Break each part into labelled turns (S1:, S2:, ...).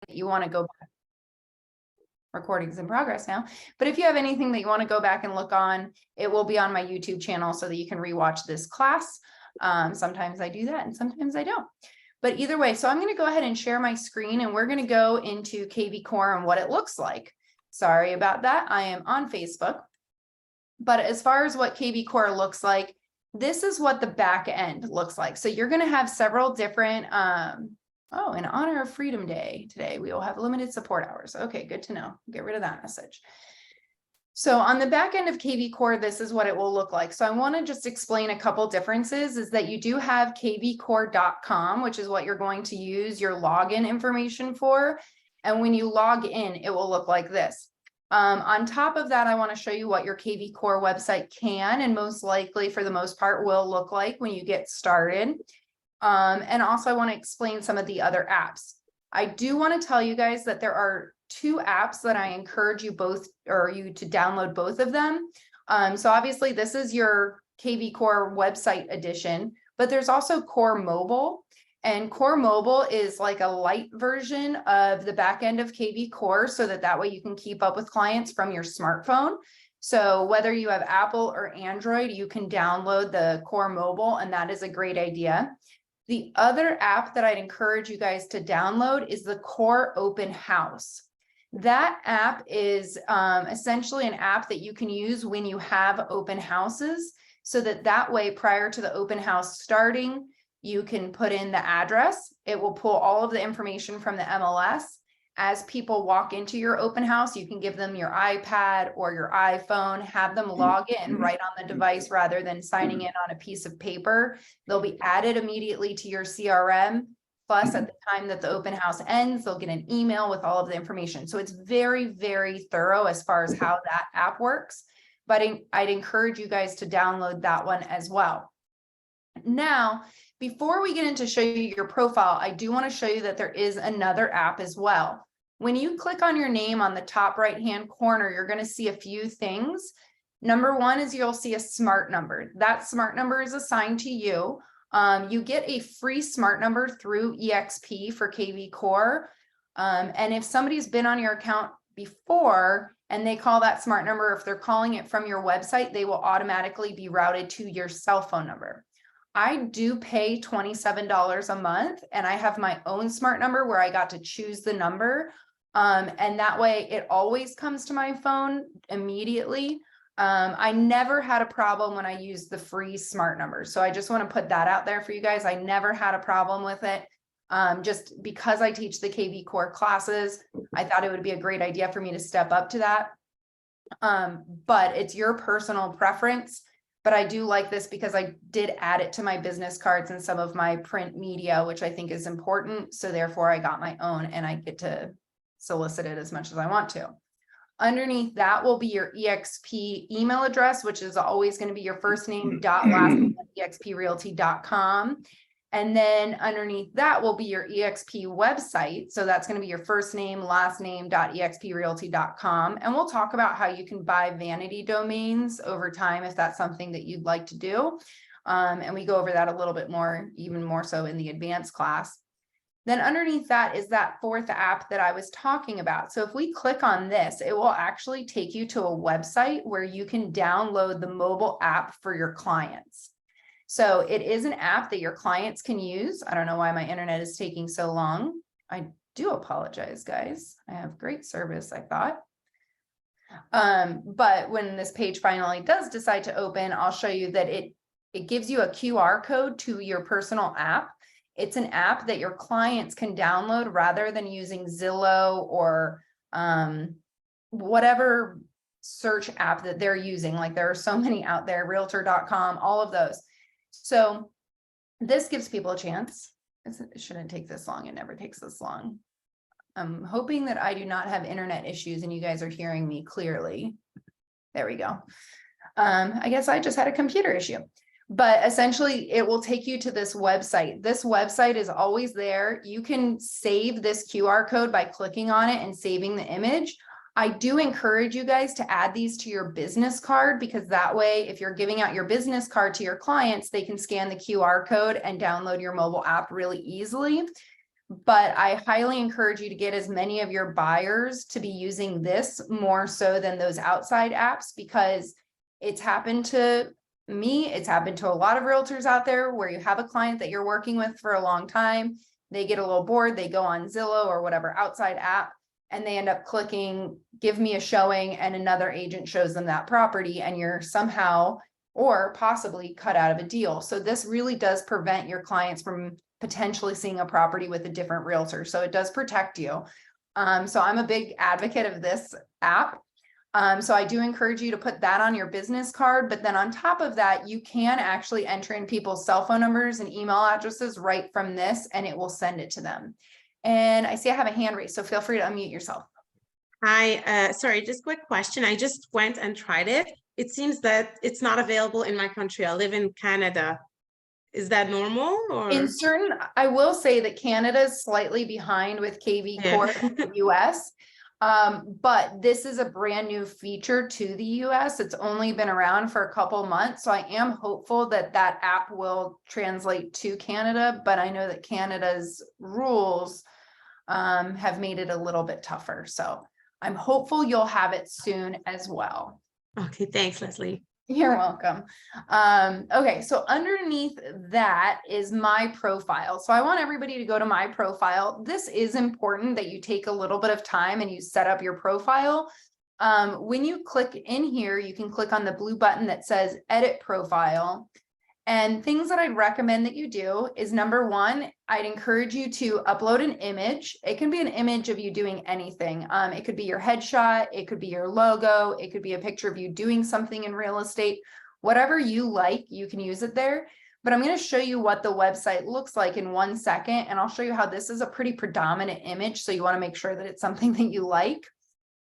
S1: that you want to go back, recordings in progress now, but if you have anything that you want to go back and look on, it will be on my YouTube channel so that you can rewatch this class. Sometimes I do that and sometimes I don't. But either way, so I'm going to go ahead and share my screen and we're going to go into KVCore and what it looks like. Sorry about that. I am on Facebook. But as far as what KVCore looks like, this is what the back end looks like. So you're going to have several different, oh, in honor of Freedom Day today, we will have limited support hours. Okay, good to know. Get rid of that message. So on the back end of KVCore, this is what it will look like. So I want to just explain a couple differences is that you do have kvcore.com, which is what you're going to use your login information for. And when you log in, it will look like this. On top of that, I want to show you what your KVCore website can and most likely for the most part will look like when you get started. And also I want to explain some of the other apps. I do want to tell you guys that there are 2 apps that I encourage you both or you to download both of them. So obviously this is your KVCore website edition, but there's also Core Mobile. And Core Mobile is like a light version of the back end of KVCore so that way you can keep up with clients from your smartphone. So whether you have Apple or Android, you can download the Core Mobile, and that is a great idea. The other app that I'd encourage you guys to download is the Core Open House. That app is essentially an app that you can use when you have open houses so that way prior to the open house starting, you can put in the address. It will pull all of the information from the MLS. As people walk into your open house, you can give them your iPad or your iPhone, have them log in right on the device rather than signing in on a piece of paper. They'll be added immediately to your CRM. Plus, at the time that the open house ends, they'll get an email with all of the information. So it's very, very thorough as far as how that app works. But I'd encourage you guys to download that one as well. Now, before we get into show you your profile, I do want to show you that there is another app as well. When you click on your name on the top right-hand corner, you're going to see a few things. Number one is you'll see a smart number. That smart number is assigned to you. You get a free smart number through EXP for KVCore. And if somebody's been on your account before and they call that smart number, if they're calling it from your website, they will automatically be routed to your cell phone number. I do pay $27 a month and I have my own smart number where I got to choose the number. And that way it always comes to my phone immediately. I never had a problem when I used the free smart number. So I just want to put that out there for you guys. I never had a problem with it. Just because I teach the KVCore classes, I thought it would be a great idea for me to step up to that. But it's your personal preference. But I do like this because I did add it to my business cards and some of my print media, which I think is important. So therefore I got my own and I get to solicit it as much as I want to. Underneath that will be your EXP email address, which is always going to be your first name dot last name at exprealty.com. And then underneath that will be your EXP website. So that's going to be your first name, last name .exprealty.com. And we'll talk about how you can buy vanity domains over time if that's something that you'd like to do. And we go over that a little bit more, even more so in the advanced class. Then underneath that is that 4th app that I was talking about. So if we click on this, it will actually take you to a website where you can download the mobile app for your clients. So it is an app that your clients can use. I don't know why my internet is taking so long. I do apologize, guys. I have great service, I thought. But when this page finally does decide to open, I'll show you that it gives you a QR code to your personal app. It's an app that your clients can download rather than using Zillow or whatever search app that they're using. Like there are so many out there, realtor.com, all of those. So this gives people a chance. It shouldn't take this long. It never takes this long. I'm hoping that I do not have internet issues and you guys are hearing me clearly. There we go. I guess I just had a computer issue. But essentially, it will take you to this website. This website is always there. You can save this QR code by clicking on it and saving the image. I do encourage you guys to add these to your business card because that way, if you're giving out your business card to your clients, they can scan the QR code and download your mobile app really easily. but I highly encourage you to get as many of your buyers to be using this more so than those outside apps, because it's happened to me. It's happened to a lot of realtors out there where you have a client that you're working with for a long time. They get a little bored. They go on Zillow or whatever outside app, and they end up clicking, give me a showing, and another agent shows them that property, and you're somehow or possibly cut out of a deal. So this really does prevent your clients from potentially seeing a property with a different realtor. So it does protect you. So I'm a big advocate of this app. So I do encourage you to put that on your business card, but then on top of that, you can actually enter in people's cell phone numbers and email addresses right from this, and it will send it to them. And I see I have a hand raised, so feel free to unmute yourself.
S2: Hi, sorry, just quick question. I just went and tried it. It seems that it's not available in my country. I live in Canada. Is that normal or?
S1: In certain, I will say that Canada is slightly behind with KVCore in the US. But this is a brand new feature to the US. It's only been around for a couple months. So I am hopeful that that app will translate to Canada, but I know that Canada's rules have made it a little bit tougher. So I'm hopeful you'll have it soon as well.
S2: Okay, thanks, Leslie.
S1: You're welcome. Okay, so underneath that is my profile. So I want everybody to go to my profile. This is important that you take a little bit of time and you set up your profile. When you click in here, you can click on the blue button that says edit profile. And things that I'd recommend that you do is, number one, I'd encourage you to upload an image. It can be an image of you doing anything. It could be your headshot, it could be your logo, it could be a picture of you doing something in real estate. Whatever you like, you can use it there. But I'm going to show you what the website looks like in 1 second, and I'll show you how this is a pretty predominant image. So you want to make sure that it's something that you like.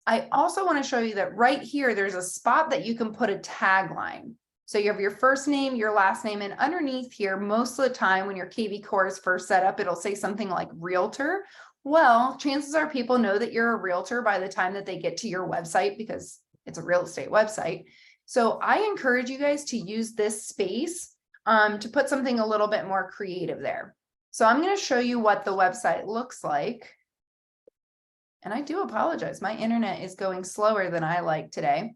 S1: I also want to show you that right here, there's a spot that you can put a tagline. So you have your first name, your last name, and underneath here, most of the time when your KVCore is first set up, it'll say something like realtor. Well, chances are people know that you're a realtor by the time that they get to your website, because it's a real estate website. So I encourage you guys to use this space to put something a little bit more creative there. So I'm going to show you what the website looks like. And I do apologize. My internet is going slower than I like today.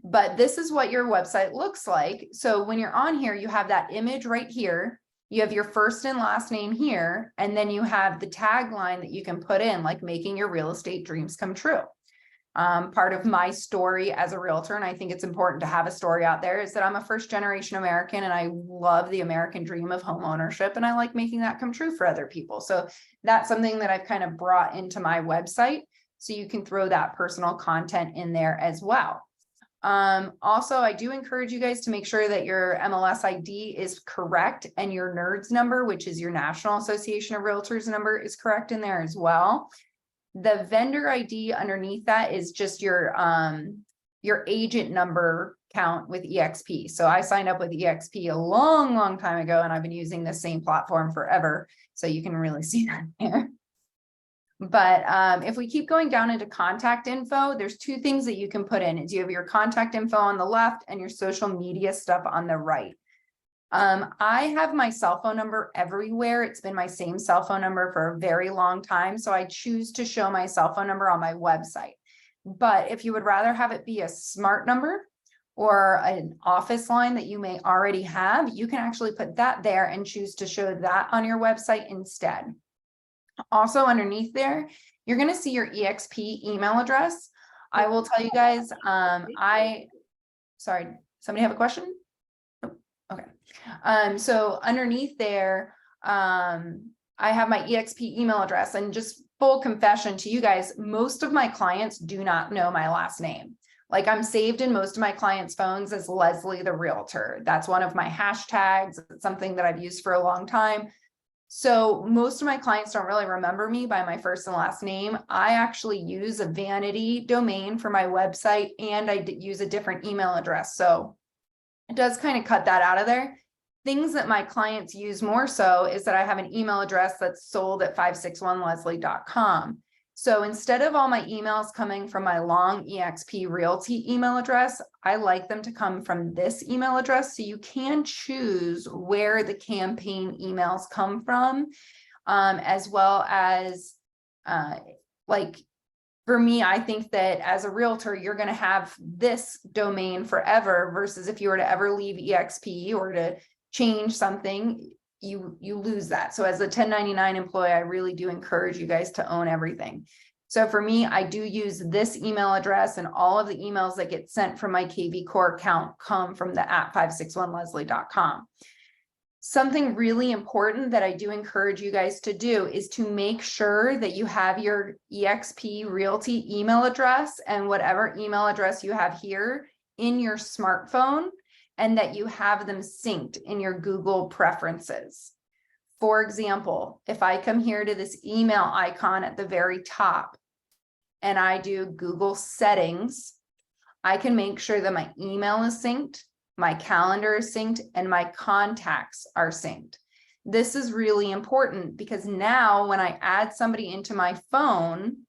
S1: But this is what your website looks like. So when you're on here, you have that image right here. You have your first and last name here, and then you have the tagline that you can put in, like making your real estate dreams come true. Part of my story as a realtor, and I think it's important to have a story out there, is that I'm a first-generation American and I love the American dream of home ownership, and I like making that come true for other people. So that's something that I've kind of brought into my website. So you can throw that personal content in there as well. Also, I do encourage you guys to make sure that your MLS ID is correct and your NERDS number, which is your National Association of Realtors number, is correct in there as well. The vendor ID underneath that is just your agent number count with EXP. So I signed up with EXP a long time ago, and I've been using the same platform forever. So you can really see that there. But if we keep going down into contact info, there's two things that you can put in. Is you have your contact info on the left and your social media stuff on the right. I have my cell phone number everywhere. It's been my same cell phone number for a very long time. So I choose to show my cell phone number on my website. But if you would rather have it be a smart number or an office line that you may already have, you can actually put that there and choose to show that on your website instead. Also underneath there, you're going to see your EXP email address. I will tell you guys, sorry, somebody have a question? Oh, okay. So underneath there, I have my EXP email address, and just full confession to you guys, most of my clients do not know my last name. Like, I'm saved in most of my clients' phones as Leslie the Realtor. That's one of my hashtags. It's something that I've used for a long time. So most of my clients don't really remember me by my first and last name. I actually use a vanity domain for my website, and I use a different email address. So it does kind of cut that out of there. Things that my clients use more so is that I have an email address that's sold at 561leslie.com. So instead of all my emails coming from my long EXP Realty email address, I like them to come from this email address. So you can choose where the campaign emails come from. as well as like, for me, I think that as a realtor, you're going to have this domain forever versus if you were to ever leave EXP or to change something, you lose that. So as a 1099 employee, I really do encourage you guys to own everything. So for me, I do use this email address, and all of the emails that get sent from my KVCore account come from the @561leslie.com. Something really important that I do encourage you guys to do is to make sure that you have your EXP Realty email address and whatever email address you have here in your smartphone, and that you have them synced in your Google preferences. For example, if I come here to this email icon at the very top and I do Google settings, I can make sure that my email is synced, my calendar is synced, and my contacts are synced. This is really important because now when I add somebody into my phone,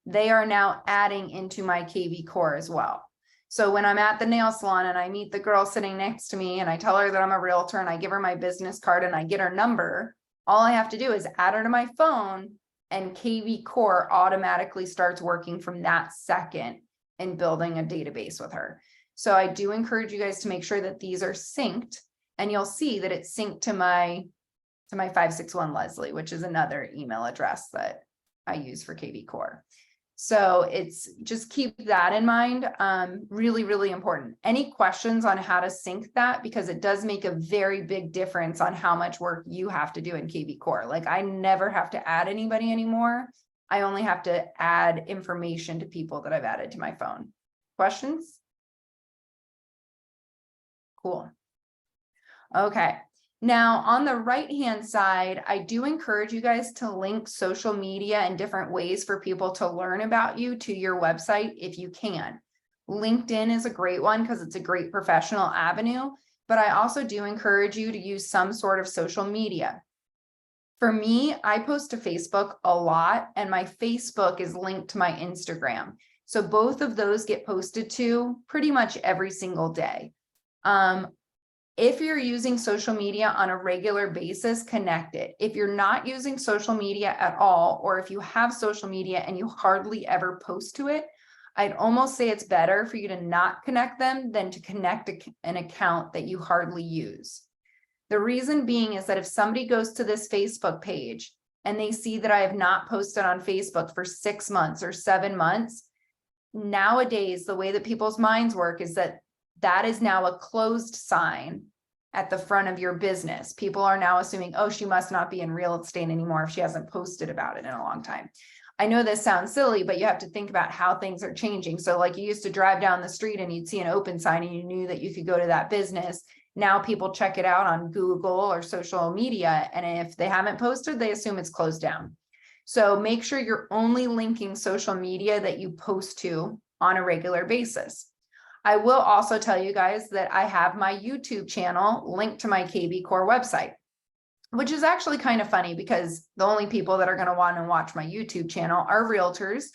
S1: they are now adding into my KVCore as well. So when I'm at the nail salon and I meet the girl sitting next to me and I tell her that I'm a realtor and I give her my business card and I get her number, all I have to do is add her to my phone, and KVCore automatically starts working from that second in building a database with her. So I do encourage you guys to make sure that these are synced, and you'll see that it's synced to my 561 Leslie, which is another email address that I use for KVCore. So it's just keep that in mind. Really, really important. Any questions on how to sync that? Because it does make a very big difference on how much work you have to do in KVCore. Like, I never have to add anybody anymore. I only have to add information to people that I've added to my phone. Questions? Cool. Okay. Now, on the right-hand side, I do encourage you guys to link social media and different ways for people to learn about you to your website if you can. LinkedIn is a great one because it's a great professional avenue, but I also do encourage you to use some sort of social media. For me, I post to Facebook a lot, and my Facebook is linked to my Instagram. So both of those get posted to pretty much every single day. If you're using social media on a regular basis, connect it. If you're not using social media at all, or if you have social media and you hardly ever post to it, I'd almost say it's better for you to not connect them than to connect an account that you hardly use. The reason being is that if somebody goes to this Facebook page and they see that I have not posted on Facebook for 6 months or 7 months, nowadays, the way that people's minds work is that that is now a closed sign at the front of your business. People are now assuming, oh, she must not be in real estate anymore if she hasn't posted about it in a long time. I know this sounds silly, but you have to think about how things are changing. So like, you used to drive down the street and you'd see an open sign and you knew that you could go to that business. Now people check it out on Google or social media, and if they haven't posted, they assume it's closed down. So make sure you're only linking social media that you post to on a regular basis. I will also tell you guys that I have my YouTube channel linked to my KVCore website, which is actually kind of funny because the only people that are going to want to watch my YouTube channel are realtors,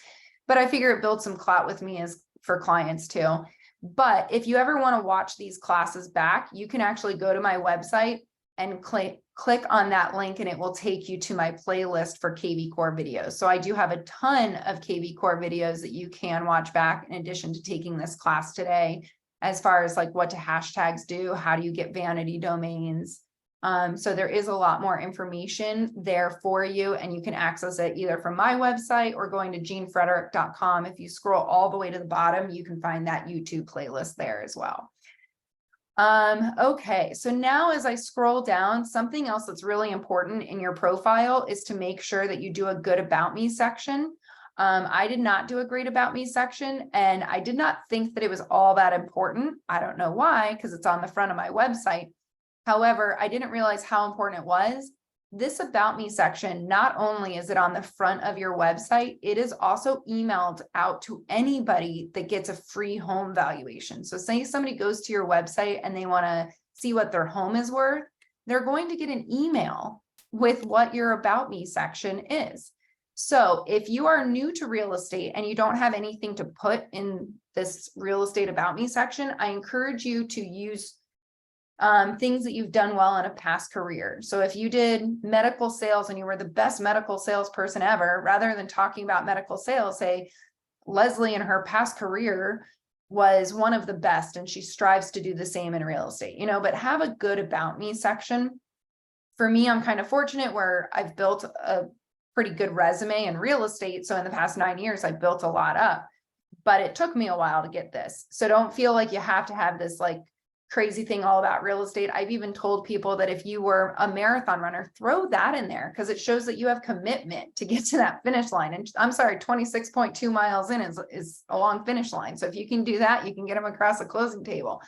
S1: but I figure it builds some clout with me as for clients too. But if you ever want to watch these classes back, you can actually go to my website and click on that link, and it will take you to my playlist for KVCore videos. So I do have a ton of KVCore videos that you can watch back in addition to taking this class today, as far as like what do hashtags do, how do you get vanity domains. So there is a lot more information there for you, and you can access it either from my website or going to jeanfrederick.com. If you scroll all the way to the bottom, you can find that YouTube playlist there as well. Okay, so now as I scroll down, something else that's really important in your profile is to make sure that you do a good about me section. I did not do a great about me section, and I did not think that it was all that important. I don't know why, because it's on the front of my website. However, I didn't realize how important it was. This about me section, not only is it on the front of your website, it is also emailed out to anybody that gets a free home valuation. So say somebody goes to your website and they want to see what their home is worth, they're going to get an email with what your about me section is. So if you are new to real estate and you don't have anything to put in this real estate about me section, I encourage you to use things that you've done well in a past career. So if you did medical sales and you were the best medical salesperson ever, rather than talking about medical sales, say Leslie in her past career was one of the best and she strives to do the same in real estate, but have a good about me section. For me, I'm kind of fortunate where I've built a pretty good resume in real estate. So in the past 9 years, I've built a lot up, but it took me a while to get this. So don't feel like you have to have this like crazy thing all about real estate. I've even told people that if you were a marathon runner, throw that in there because it shows that you have commitment to get to that finish line. And I'm sorry, 26.2 miles in is a long finish line. So if you can do that, you can get them across the closing table.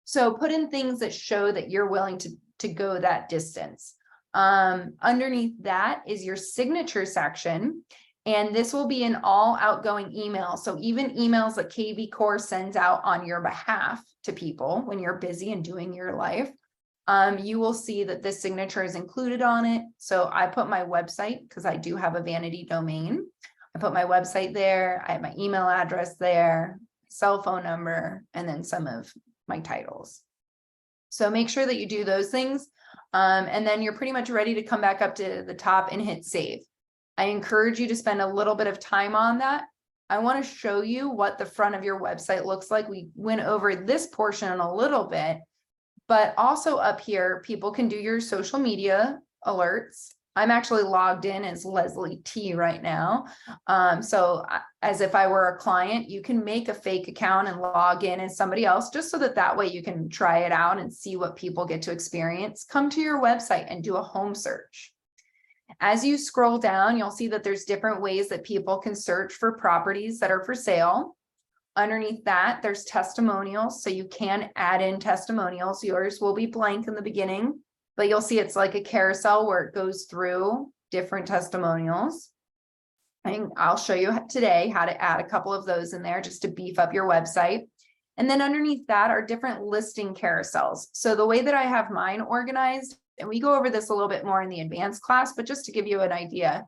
S1: So put in things that show that you're willing to go that distance. Underneath that is your signature section. And this will be in all outgoing emails. So even emails that KVCore sends out on your behalf to people when you're busy and doing your life, you will see that this signature is included on it. So I put my website because I do have a vanity domain. I put my website there. I have my email address there, cell phone number, and then some of my titles. So make sure that you do those things. And then you're pretty much ready to come back up to the top and hit save. I encourage you to spend a little bit of time on that. I want to show you what the front of your website looks like. We went over this portion a little bit, but also up here, people can do your social media alerts. I'm actually logged in as Leslie T right now. So as if I were a client, you can make a fake account and log in as somebody else, just so that way you can try it out and see what people get to experience. Come to your website and do a home search. As you scroll down, you'll see that there's different ways that people can search for properties that are for sale. Underneath that, there's testimonials. So you can add in testimonials. Yours will be blank in the beginning, but you'll see it's like a carousel where it goes through different testimonials. And I'll show you today how to add a couple of those in there just to beef up your website. And then underneath that are different listing carousels. So the way that I have mine organized, and we go over this a little bit more in the advanced class, but just to give you an idea,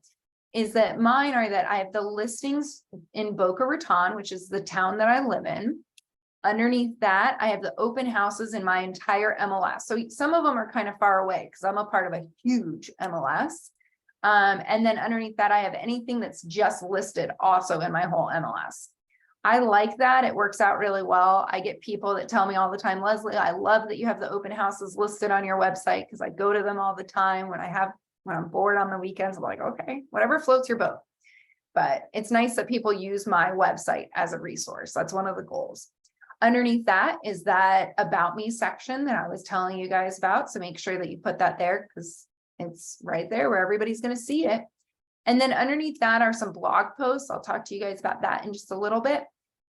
S1: is that mine are that I have the listings in Boca Raton, which is the town that I live in. Underneath that, I have the open houses in my entire MLS. So some of them are kind of far away because I'm a part of a huge MLS. And then underneath that, I have anything that's just listed also in my whole MLS. I like that. It works out really well. I get people that tell me all the time, Leslie, I love that you have the open houses listed on your website because I go to them all the time when I'm bored on the weekends. I'm like, okay, whatever floats your boat. But it's nice that people use my website as a resource. That's one of the goals. Underneath that is that about me section that I was telling you guys about. So make sure that you put that there because it's right there where everybody's going to see it. And then underneath that are some blog posts. I'll talk to you guys about that in just a little bit.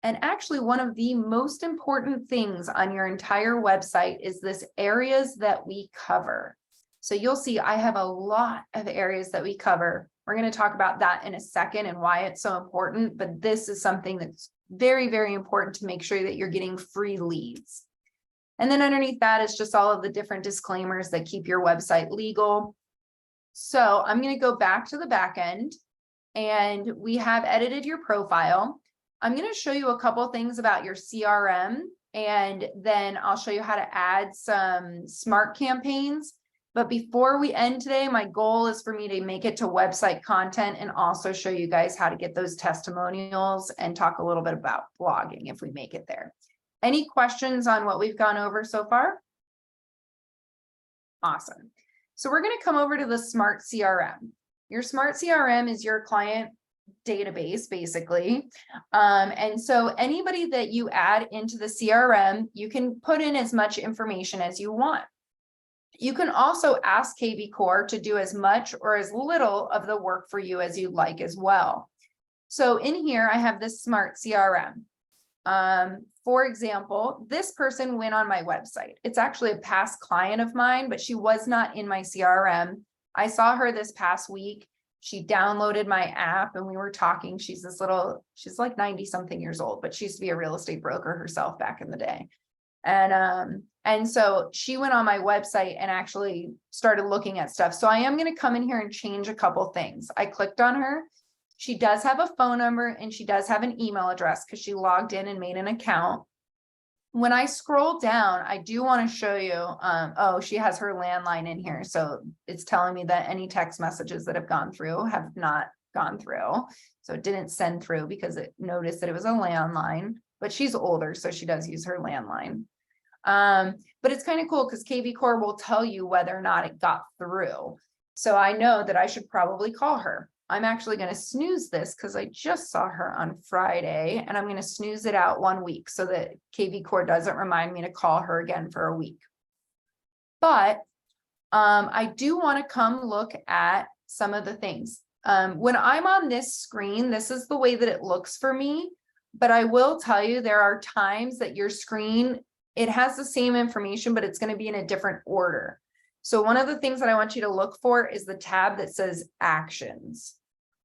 S1: And actually, one of the most important things on your entire website is this areas that we cover. So you'll see I have a lot of areas that we cover. We're going to talk about that in a second and why it's so important. But this is something that's very, very important to make sure that you're getting free leads. And then underneath that is just all of the different disclaimers that keep your website legal. So I'm going to go back to the back end and we have edited your profile. I'm going to show you a couple things about your CRM and then I'll show you how to add some smart campaigns. But before we end today, my goal is for me to make it to website content and also show you guys how to get those testimonials and talk a little bit about blogging if we make it there. Any questions on what we've gone over so far? Awesome. So we're going to come over to the Smart CRM. Your Smart CRM is your client database, basically. And so anybody that you add into the CRM, you can put in as much information as you want. You can also ask KVCore to do as much or as little of the work for you as you'd like as well. So in here, I have this Smart CRM. For example, this person went on my website. It's actually a past client of mine, but she was not in my CRM. I saw her this past week. She downloaded my app and we were talking. She's like 90 something years old, but she used to be a real estate broker herself back in the day. And so she went on my website and actually started looking at stuff. So I am going to come in here and change a couple things. I clicked on her. She does have a phone number and she does have an email address because she logged in and made an account. when I scroll down, I do want to show you, oh, she has her landline in here. So it's telling me that any text messages that have gone through have not gone through. So it didn't send through because it noticed that it was a landline, but she's older, so she does use her landline. But it's kind of cool because KVCore will tell you whether or not it got through. So I know that I should probably call her. I'm actually going to snooze this because I just saw her on Friday, and I'm going to snooze it out 1 week so that KVCore doesn't remind me to call her again for a week. But I do want to come look at some of the things. When I'm on this screen, this is the way that it looks for me. But I will tell you, there are times that your screen, it has the same information, but it's going to be in a different order. So one of the things that I want you to look for is the tab that says actions.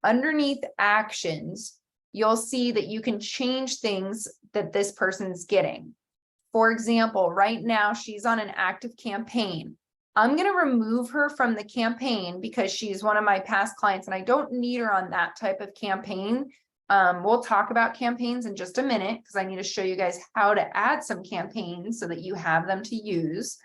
S1: Underneath actions, you'll see that you can change things that this person's getting. For example, right now she's on an active campaign. I'm going to remove her from the campaign because she's one of my past clients and I don't need her on that type of campaign. We'll talk about campaigns in just a minute because I need to show you guys how to add some campaigns so that you have them to use.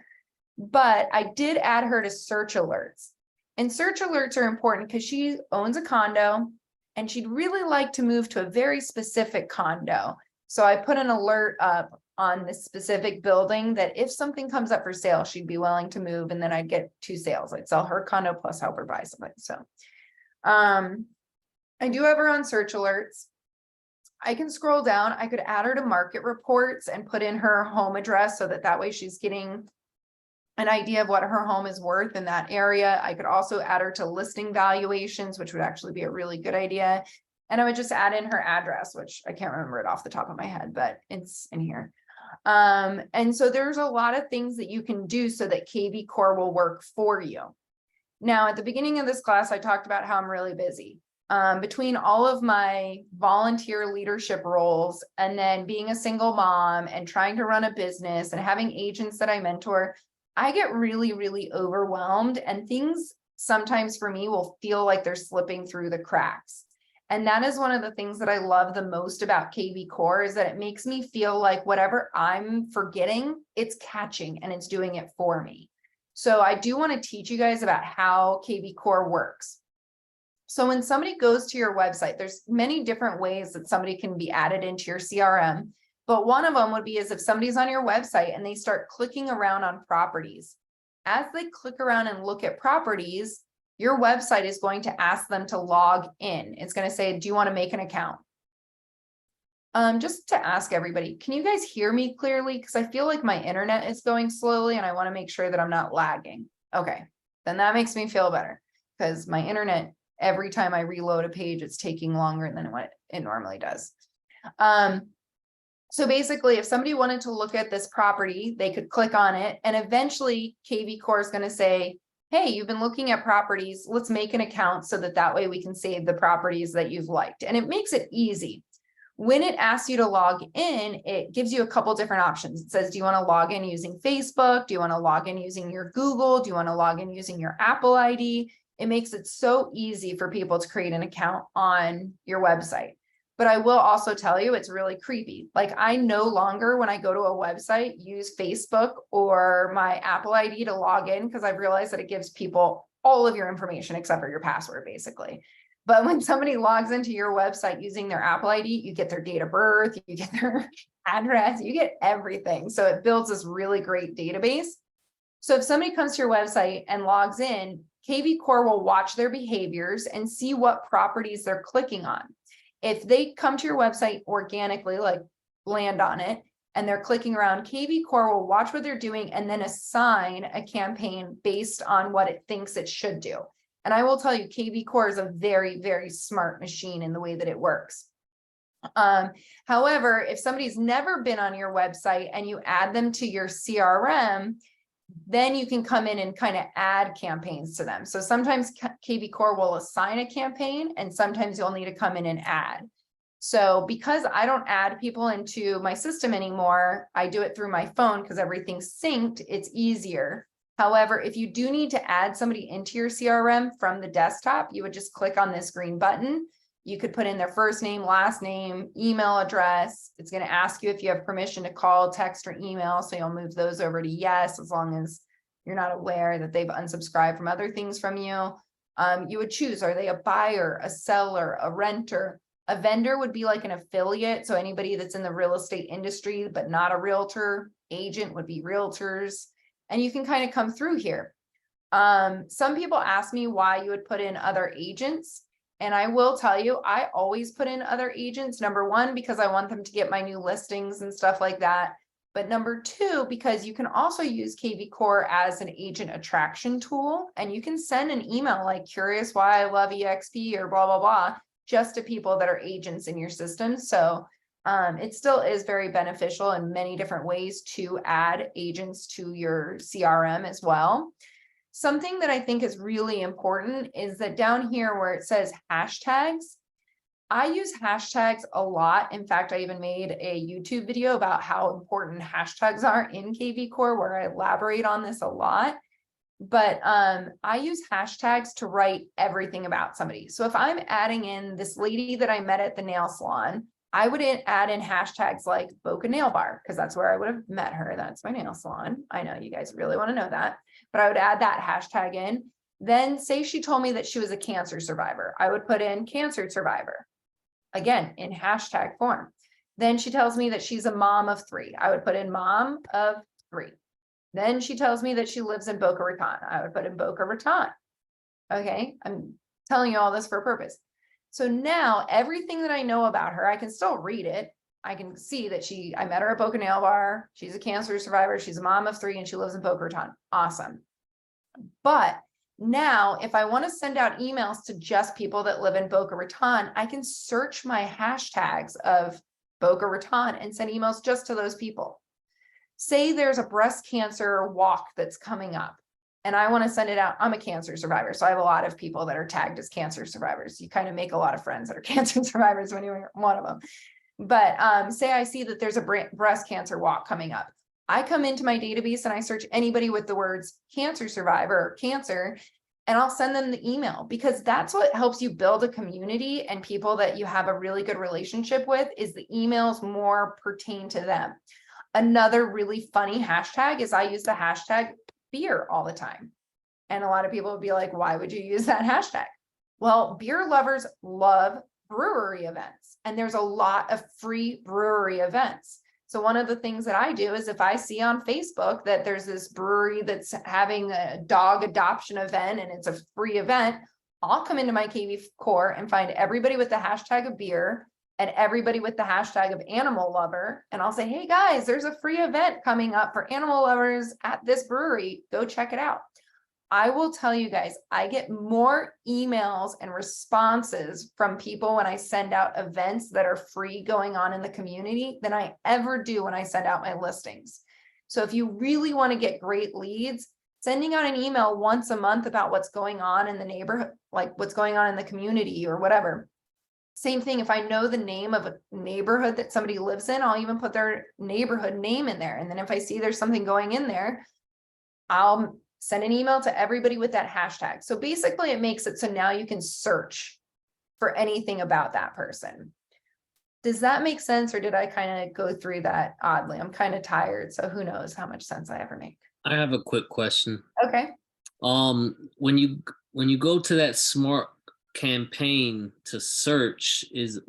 S1: But I did add her to search alerts, and search alerts are important because she owns a condo and she'd really like to move to a very specific condo. So I put an alert up on this specific building that if something comes up for sale, she'd be willing to move, and then I'd get 2 sales. I'd sell her condo plus help her buy something. So I do have her on search alerts. I can scroll down. I could add her to market reports and put in her home address so that way she's getting an idea of what her home is worth in that area. I could also add her to listing valuations, which would actually be a really good idea. And I would just add in her address, which I can't remember it off the top of my head, but it's in here. And so there's a lot of things that you can do so that KVCore will work for you. Now, at the beginning of this class, I talked about how I'm really busy. Between all of my volunteer leadership roles and then being a single mom and trying to run a business and having agents that I mentor, I get really, really overwhelmed, and things sometimes for me will feel like they're slipping through the cracks. And that is one of the things that I love the most about KVCore, is that it makes me feel like whatever I'm forgetting, it's catching and it's doing it for me. So I do want to teach you guys about how KVCore works. So when somebody goes to your website, there's many different ways that somebody can be added into your CRM. But one of them would be is if somebody's on your website and they start clicking around on properties. As they click around and look at properties, your website is going to ask them to log in. It's going to say, do you want to make an account? Just to ask everybody, can you guys hear me clearly? Because I feel like my internet is going slowly and I want to make sure that I'm not lagging. Okay, then that makes me feel better, because my internet, every time I reload a page, it's taking longer than what it normally does. So basically, if somebody wanted to look at this property, they could click on it, and eventually KVCore is going to say, hey, you've been looking at properties, let's make an account so that way we can save the properties that you've liked. And it makes it easy. When it asks you to log in, it gives you a couple different options. It says, do you want to log in using Facebook? Do you want to log in using your Google? Do you want to log in using your Apple ID? It makes it so easy for people to create an account on your website. But I will also tell you, it's really creepy. Like, I no longer, when I go to a website, use Facebook or my Apple ID to log in, because I've realized that it gives people all of your information except for your password, basically. But when somebody logs into your website using their Apple ID, you get their date of birth, you get their address, you get everything. So it builds this really great database. So if somebody comes to your website and logs in, KVCore will watch their behaviors and see what properties they're clicking on. If they come to your website organically, like land on it, and they're clicking around, KVCore will watch what they're doing and then assign a campaign based on what it thinks it should do. And I will tell you, KVCore is a very, very smart machine in the way that it works. However, if somebody's never been on your website and you add them to your CRM, then you can come in and kind of add campaigns to them. So sometimes KVCore will assign a campaign, and sometimes you'll need to come in and add. So because I don't add people into my system anymore, I do it through my phone because everything's synced. It's easier. However, if you do need to add somebody into your CRM from the desktop, you would just click on this green button. You could put in their first name, last name, email address. It's going to ask you if you have permission to call, text, or email. So you'll move those over to yes, as long as you're not aware that they've unsubscribed from other things from you. You would choose, are they a buyer, a seller, a renter? A vendor would be like an affiliate. So anybody that's in the real estate industry, but not a realtor. Agent would be realtors. And you can kind of come through here. Some people ask me why you would put in other agents. And I will tell you, I always put in other agents. Number one, because I want them to get my new listings and stuff like that. But number two, because you can also use KVCore as an agent attraction tool. And you can send an email like curious why I love EXP or blah, blah, blah, just to people that are agents in your system. So it still is very beneficial in many different ways to add agents to your CRM as well. Something that I think is really important is that down here where it says hashtags, I use hashtags a lot. In fact, I even made a YouTube video about how important hashtags are in KVCore where I elaborate on this a lot. But I use hashtags to write everything about somebody. So if I'm adding in this lady that I met at the nail salon, I would add in hashtags like Boca Nail Bar, because that's where I would have met her. That's my nail salon. I know you guys really want to know that, but I would add that hashtag in. Then say she told me that she was a cancer survivor. I would put in cancer survivor, again, in hashtag form. Then she tells me that she's a mom of 3. I would put in mom of 3. Then she tells me that she lives in Boca Raton. I would put in Boca Raton. Okay, I'm telling you all this for a purpose. So now everything that I know about her, I can still read it. I can see that I met her at Boca Nail Bar. She's a cancer survivor. She's a mom of 3 and she lives in Boca Raton. Awesome. But now if I want to send out emails to just people that live in Boca Raton, I can search my hashtags of Boca Raton and send emails just to those people. Say there's a breast cancer walk that's coming up and I want to send it out. I'm a cancer survivor. So I have a lot of people that are tagged as cancer survivors. You kind of make a lot of friends that are cancer survivors when you're one of them. But say I see that there's a breast cancer walk coming up. I come into my database and I search anybody with the words cancer survivor or cancer, and I'll send them the email, because that's what helps you build a community and people that you have a really good relationship with is the emails more pertain to them. Another really funny hashtag is I use the hashtag beer all the time. And a lot of people would be like, why would you use that hashtag? Well, beer lovers love brewery events, and there's a lot of free brewery events. So one of the things that I do is if I see on Facebook that there's this brewery that's having a dog adoption event and it's a free event, I'll come into my KVCore and find everybody with the hashtag of beer and everybody with the hashtag of animal lover. And I'll say, hey guys, there's a free event coming up for animal lovers at this brewery. Go check it out. I will tell you guys, I get more emails and responses from people when I send out events that are free going on in the community than I ever do when I send out my listings. So if you really want to get great leads, sending out an email once a month about what's going on in the neighborhood, like what's going on in the community or whatever. Same thing, if I know the name of a neighborhood that somebody lives in, I'll even put their neighborhood name in there. And then if I see there's something going in there, I'll send an email to everybody with that hashtag. So basically it makes it so now you can search for anything about that person. Does that make sense, or did I kind of go through that oddly? I'm kind of tired, so who knows how much sense I ever make.
S3: I have a quick question.
S1: Okay.
S3: When you go to that smart campaign to search, is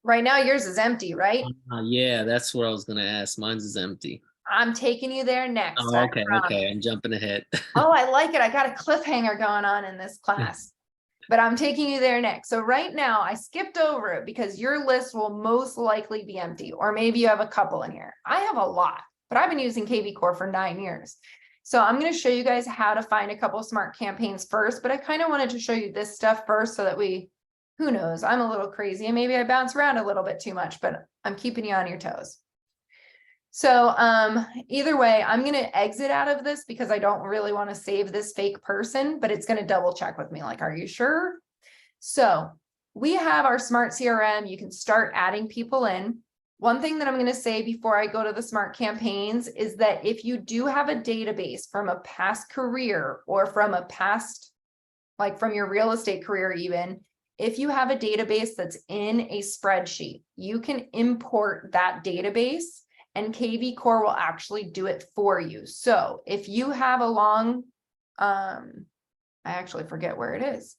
S1: Right now yours is empty, right?
S3: yeah, that's what I was gonna ask. Mine's is empty.
S1: I'm taking you there next.
S3: Oh, okay, okay, I'm jumping ahead.
S1: Oh, I like it. I got a cliffhanger going on in this class, but I'm taking you there next. So right now I skipped over it because your list will most likely be empty, or maybe you have a couple in here. I have a lot, but I've been using KVCore for 9 years. So I'm going to show you guys how to find a couple of smart campaigns first, but I kind of wanted to show you this stuff first so that who knows, I'm a little crazy and maybe I bounce around a little bit too much, but I'm keeping you on your toes. So either way, I'm going to exit out of this because I don't really want to save this fake person, but it's going to double check with me. Like, are you sure? So we have our smart CRM. You can start adding people in. One thing that I'm going to say before I go to the smart campaigns is that if you do have a database from a past career or from a past, like from your real estate career even, If you have a database that's in a spreadsheet, you can import that database and KVCore will actually do it for you. So if you have a long, I actually forget where it is.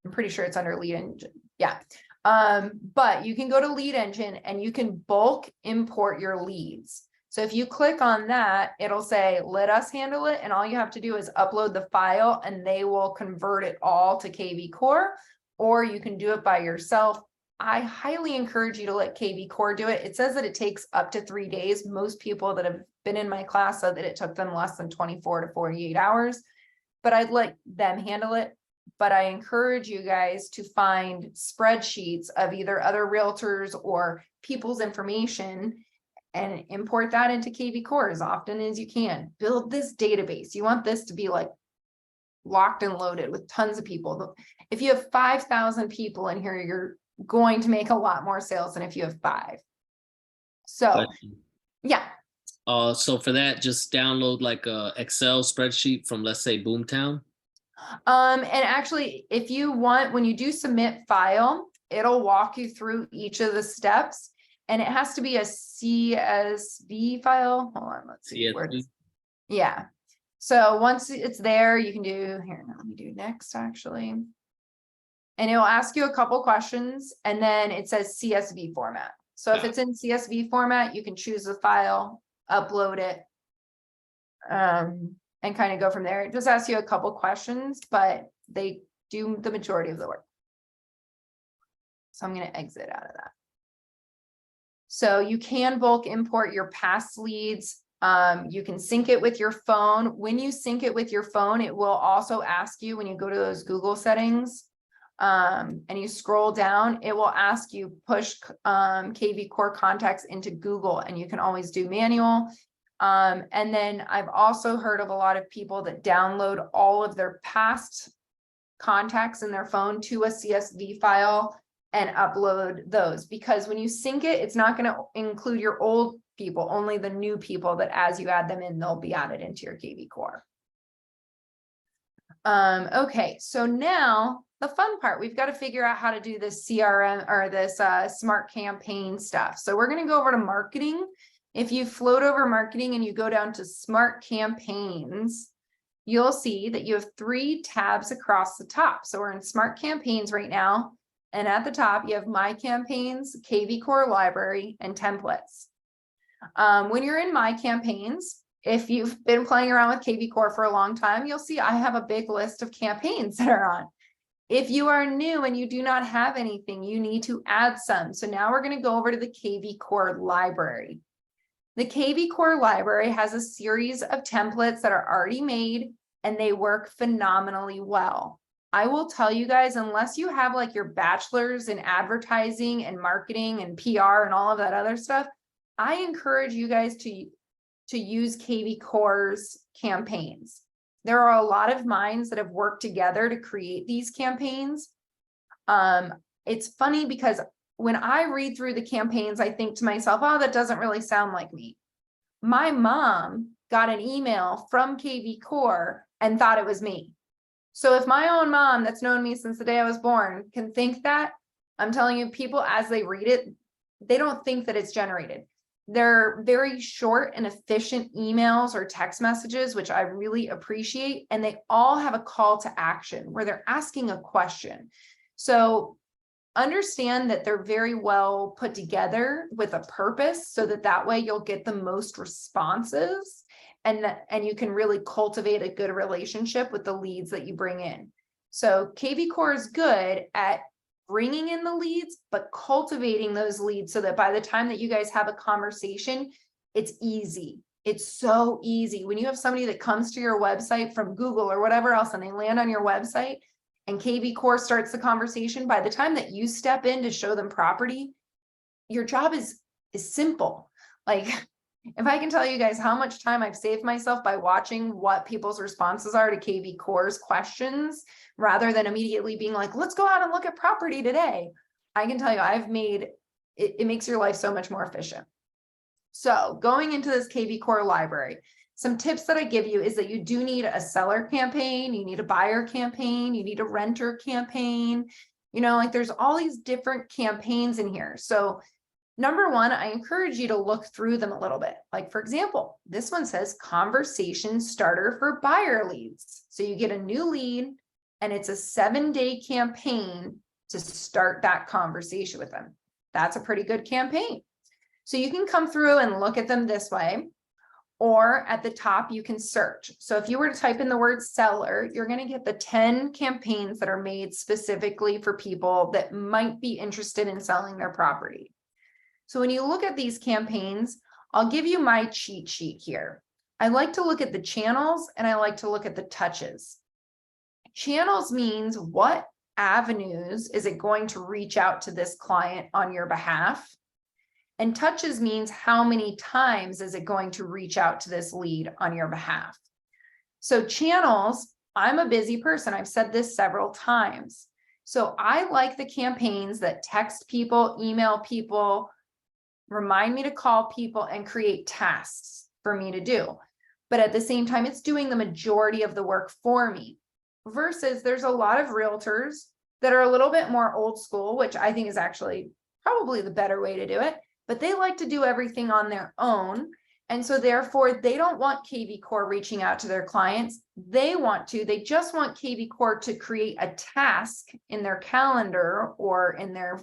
S1: I'm pretty sure it's under lead engine. Yeah. But you can go to lead engine and you can bulk import your leads. So if you click on that, it'll say, let us handle it. And all you have to do is upload the file and they will convert it all to KVCore, or you can do it by yourself. I highly encourage you to let KVCore do it. It says that it takes up to 3 days. Most people that have been in my class said that it took them less than 24 to 48 hours, but I'd let them handle it. But I encourage you guys to find spreadsheets of either other realtors or people's information and import that into KVCore as often as you can. Build this database. You want this to be like locked and loaded with tons of people. If you have 5,000 people in here, you're going to make a lot more sales than if you have 5. So, yeah.
S3: So for that, just download like a Excel spreadsheet from, let's say, Boomtown.
S1: And actually, if you want, when you do submit file, it'll walk you through each of the steps, and it has to be a CSV file. Hold on, let's see where it is. Yeah. So once it's there, you can do here. Let me do next, actually. And it'll ask you a couple questions, and then it says CSV format. So if it's in CSV format, you can choose the file, upload it, and kind of go from there. It just asks you a couple questions, but they do the majority of the work. So I'm going to exit out of that. So you can bulk import your past leads. You can sync it with your phone. When you sync it with your phone, it will also ask you, when you go to those Google settings, and you scroll down, it will ask you push KVCore contacts into Google, and you can always do manual. And then I've also heard of a lot of people that download all of their past contacts in their phone to a CSV file and upload those, because when you sync it, it's not going to include your old people, only the new people that as you add them in, they'll be added into your KVCore. Okay, so now the fun part, we've got to figure out how to do this CRM or this smart campaign stuff. So we're going to go over to marketing. If you float over marketing and you go down to smart campaigns, you'll see that you have 3 tabs across the top. So we're in smart campaigns right now. And at the top, you have my campaigns, KVCore library, and templates. When you're in my campaigns, if you've been playing around with KVCore for a long time, you'll see I have a big list of campaigns that are on. If you are new and you do not have anything, you need to add some. So now we're going to go over to the KVCore library. The KVCore library has a series of templates that are already made, and they work phenomenally well. I will tell you guys, unless you have like your bachelor's in advertising and marketing and PR and all of that other stuff, I encourage you guys to use KVCore's campaigns. There are a lot of minds that have worked together to create these campaigns. It's funny because when I read through the campaigns, I think to myself, oh, that doesn't really sound like me. My mom got an email from KVCore and thought it was me. So if my own mom that's known me since the day I was born can think that, I'm telling you, people as they read it, they don't think that it's generated. They're very short and efficient emails or text messages, which I really appreciate. And they all have a call to action where they're asking a question. So understand that they're very well put together with a purpose, so that way you'll get the most responses, and you can really cultivate a good relationship with the leads that you bring in. So KVCore is good at bringing in the leads, but cultivating those leads so that by the time that you guys have a conversation, it's easy. It's so easy. When you have somebody that comes to your website from Google or whatever else, and they land on your website and KVCore starts the conversation, by the time that you step in to show them property, your job is simple. Like, if I can tell you guys how much time I've saved myself by watching what people's responses are to KVCore's questions, rather than immediately being like, let's go out and look at property today. I can tell you, I've made it makes your life so much more efficient. So going into this KVCore library, some tips that I give you is that you do need a seller campaign, you need a buyer campaign, you need a renter campaign, You know, like there's all these different campaigns in here. So number one, I encourage you to look through them a little bit. Like, for example, this one says conversation starter for buyer leads. So you get a new lead and it's a 7-day campaign to start that conversation with them. That's a pretty good campaign. So you can come through and look at them this way, or at the top, you can search. So if you were to type in the word seller, you're going to get the 10 campaigns that are made specifically for people that might be interested in selling their property. So when you look at these campaigns, I'll give you my cheat sheet here. I like to look at the channels and I like to look at the touches. Channels means what avenues is it going to reach out to this client on your behalf? And touches means how many times is it going to reach out to this lead on your behalf? So channels, I'm a busy person. I've said this several times. So I like the campaigns that text people, email people, remind me to call people, and create tasks for me to do. But at the same time, it's doing the majority of the work for me. Versus there's a lot of realtors that are a little bit more old school, which I think is actually probably the better way to do it. But they like to do everything on their own. And so therefore they don't want KVCore reaching out to their clients. They just want KVCore to create a task in their calendar or in their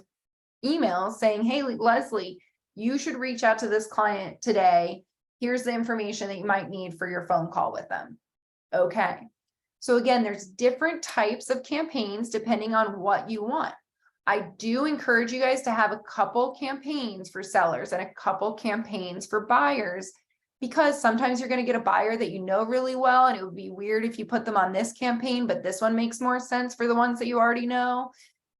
S1: email saying, hey, Leslie, you should reach out to this client today. Here's the information that you might need for your phone call with them. Okay. So again, there's different types of campaigns depending on what you want. I do encourage you guys to have a couple campaigns for sellers and a couple campaigns for buyers, because sometimes you're going to get a buyer that you know really well, and it would be weird if you put them on this campaign, but this one makes more sense for the ones that you already know.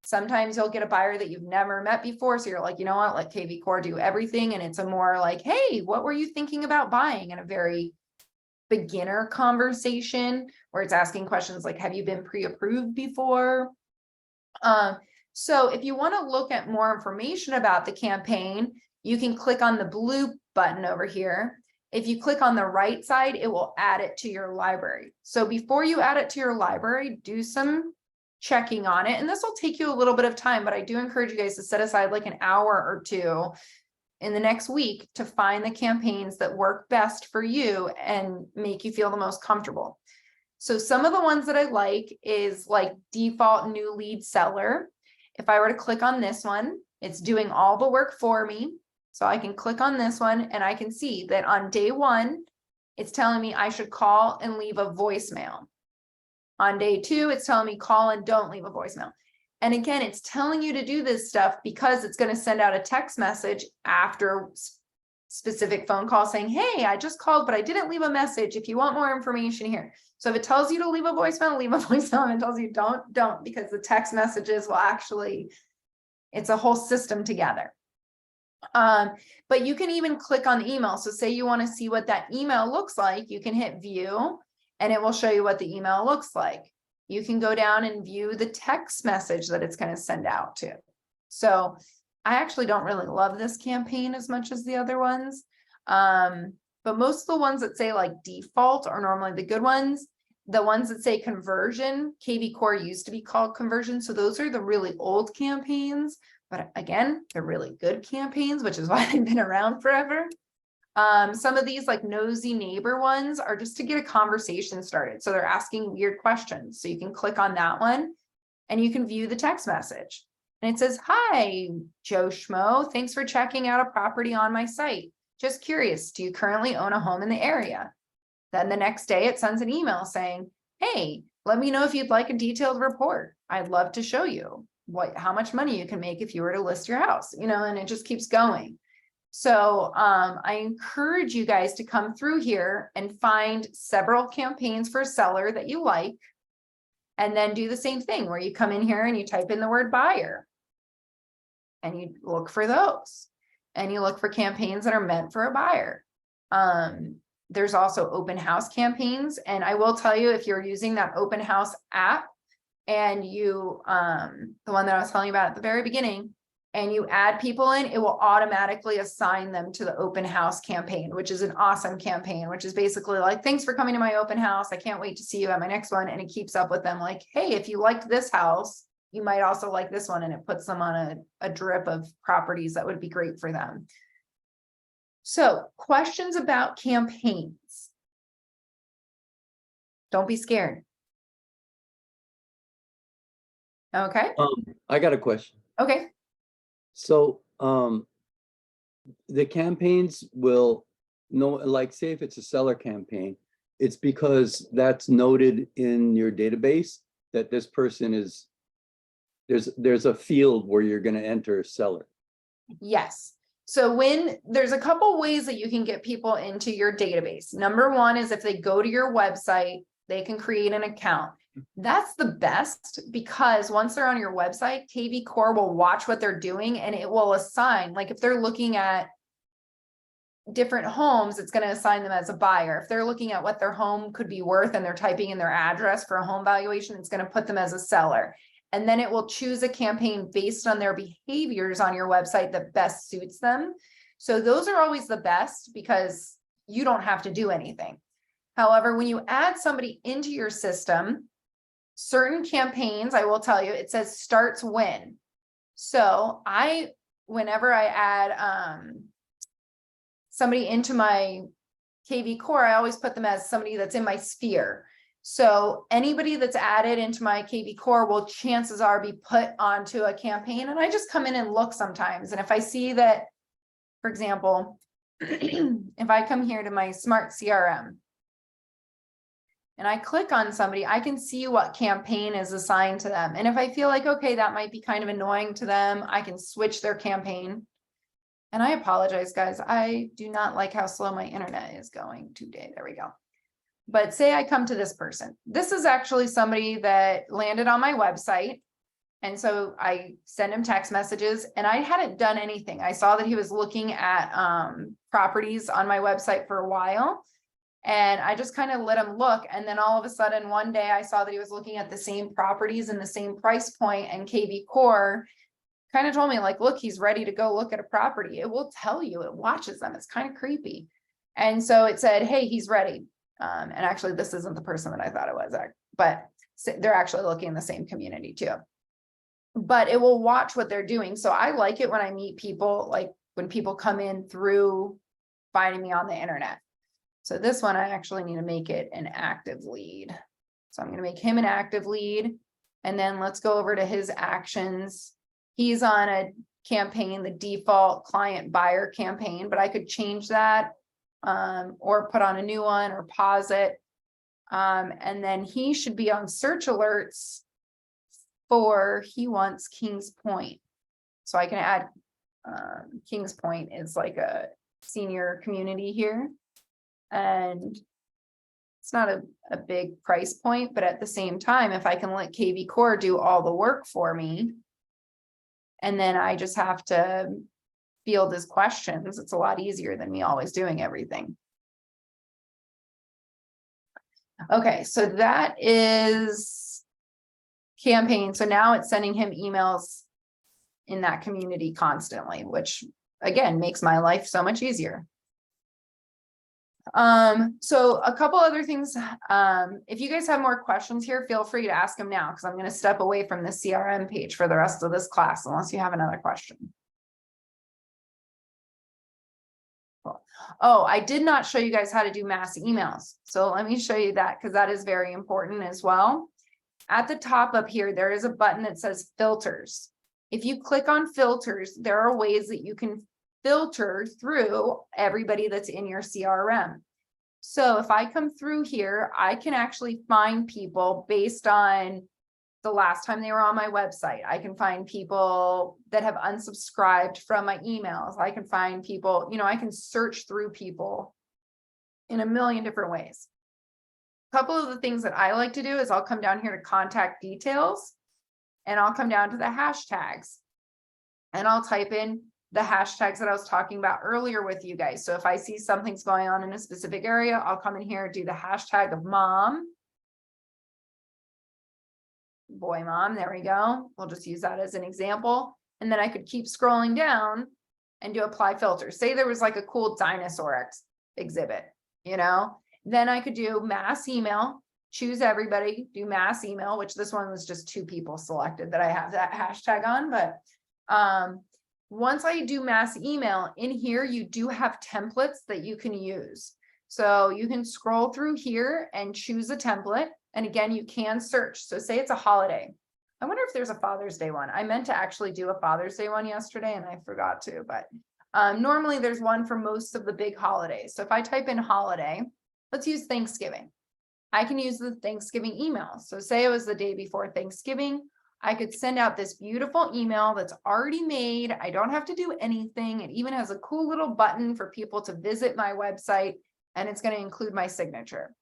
S1: Sometimes you'll get a buyer that you've never met before. So you're like, you know what, let KVCore do everything. And it's a more like, hey, what were you thinking about buying? In a very beginner conversation where it's asking questions like, have you been pre-approved before? So if you want to look at more information about the campaign, you can click on the blue button over here. If you click on the right side, it will add it to your library. So before you add it to your library, do some checking on it. And this will take you a little bit of time, but I do encourage you guys to set aside like an hour or two in the next week to find the campaigns that work best for you and make you feel the most comfortable. So some of the ones that I like is like default new lead seller. If I were to click on this one, it's doing all the work for me. So I can click on this one and I can see that on day one, it's telling me I should call and leave a voicemail. On day two, it's telling me call and don't leave a voicemail. And again, it's telling you to do this stuff because it's going to send out a text message after specific phone call saying, hey, I just called, but I didn't leave a message. If you want more information here. So if it tells you to leave a voicemail, leave a voicemail. If it tells you don't, because the text messages will actually, it's a whole system together. But you can even click on the email. So say you want to see what that email looks like, you can hit view and it will show you what the email looks like. You can go down and view the text message that it's going to send out to. So I actually don't really love this campaign as much as the other ones. But most of the ones that say like default are normally the good ones. The ones that say conversion, KVCore used to be called conversion. So those are the really old campaigns. But again, they're really good campaigns, which is why they've been around forever. Some of these like nosy neighbor ones are just to get a conversation started. So they're asking weird questions. So you can click on that one and you can view the text message. And it says, hi, Joe Schmo. Thanks for checking out a property on my site. Just curious, do you currently own a home in the area? Then the next day it sends an email saying, hey, let me know if you'd like a detailed report. I'd love to show you how much money you can make if you were to list your house, and it just keeps going. So I encourage you guys to come through here and find several campaigns for a seller that you like, and then do the same thing where you come in here and you type in the word buyer and you look for those, and you look for campaigns that are meant for a buyer. There's also open house campaigns. And I will tell you, if you're using that open house app and you, the one that I was telling you about at the very beginning, and you add people in, it will automatically assign them to the open house campaign, which is an awesome campaign, which is basically like, thanks for coming to my open house. I can't wait to see you at my next one. And it keeps up with them like, hey, if you liked this house, you might also like this one, and it puts them on a drip of properties that would be great for them. So, questions about campaigns. Don't be scared. Okay,
S4: I got a question.
S1: okay.
S4: So, the campaigns will know, like, say if it's a seller campaign, it's because that's noted in your database that this person is, there's a field where you're gonna enter seller.
S1: Yes. So when there's a couple ways that you can get people into your database. Number one is if they go to your website, they can create an account. That's the best, because once they're on your website, KVCore will watch what they're doing and it will assign, like if they're looking at different homes, it's going to assign them as a buyer. If they're looking at what their home could be worth and they're typing in their address for a home valuation, it's going to put them as a seller. And then it will choose a campaign based on their behaviors on your website that best suits them. So those are always the best because you don't have to do anything. However, when you add somebody into your system, certain campaigns, I will tell you, it says starts when. So whenever I add somebody into my KVCore, I always put them as somebody that's in my sphere. So anybody that's added into my KVCore will chances are be put onto a campaign. And I just come in and look sometimes. And if I see that, for example, if I come here to my smart CRM and I click on somebody, I can see what campaign is assigned to them. And if I feel like, okay, that might be kind of annoying to them, I can switch their campaign. And I apologize, guys. I do not like how slow my internet is going today. There we go. But say I come to this person. This is actually somebody that landed on my website. And so I send him text messages and I hadn't done anything. I saw that he was looking at properties on my website for a while. And I just kind of let him look. And then all of a sudden, one day I saw that he was looking at the same properties and the same price point, and KVCore kind of told me, like, look, he's ready to go look at a property. It will tell you, it watches them. It's kind of creepy. And so it said, hey, he's ready. And actually, this isn't the person that I thought it was, but they're actually looking in the same community too. But it will watch what they're doing. So I like it when I meet people, like when people come in through finding me on the internet. So this one, I actually need to make it an active lead. So I'm going to make him an active lead. And then let's go over to his actions. He's on a campaign, the default client buyer campaign, but I could change that. Or put on a new one or pause it. And then he should be on search alerts for, he wants Kings Point. So I can add, Kings Point is like a senior community here. And it's not a big price point, but at the same time, if I can let KVCore do all the work for me, and then I just have to field his questions, it's a lot easier than me always doing everything. Okay, so that is campaign. So now it's sending him emails in that community constantly, which again makes my life so much easier. So a couple other things. If you guys have more questions here, feel free to ask them now, because I'm going to step away from the CRM page for the rest of this class, unless you have another question. Oh, I did not show you guys how to do mass emails. So let me show you that, because that is very important as well. At the top up here, there is a button that says filters. If you click on filters, there are ways that you can filter through everybody that's in your CRM. So if I come through here, I can actually find people based on the last time they were on my website. I can find people that have unsubscribed from my emails. I can find people, I can search through people in a million different ways. A couple of the things that I like to do is I'll come down here to contact details, and I'll come down to the hashtags, and I'll type in the hashtags that I was talking about earlier with you guys. So if I see something's going on in a specific area, I'll come in here, do the hashtag of mom. Boy, mom, there we go. We'll just use that as an example. And then I could keep scrolling down and do apply filters. Say there was like a cool dinosaur exhibit, then I could do mass email. choose everybody, do mass email, which this one was just 2 people selected that I have that hashtag on, but once I do mass email in here, you do have templates that you can use. So you can scroll through here and choose a template. And again, you can search. So say it's a holiday. I wonder if there's a Father's Day one. I meant to actually do a Father's Day one yesterday and I forgot to, but normally there's one for most of the big holidays. So if I type in holiday, let's use Thanksgiving. I can use the Thanksgiving email. So say it was the day before Thanksgiving, I could send out this beautiful email that's already made. I don't have to do anything. It even has a cool little button for people to visit my website, and it's going to include my signature.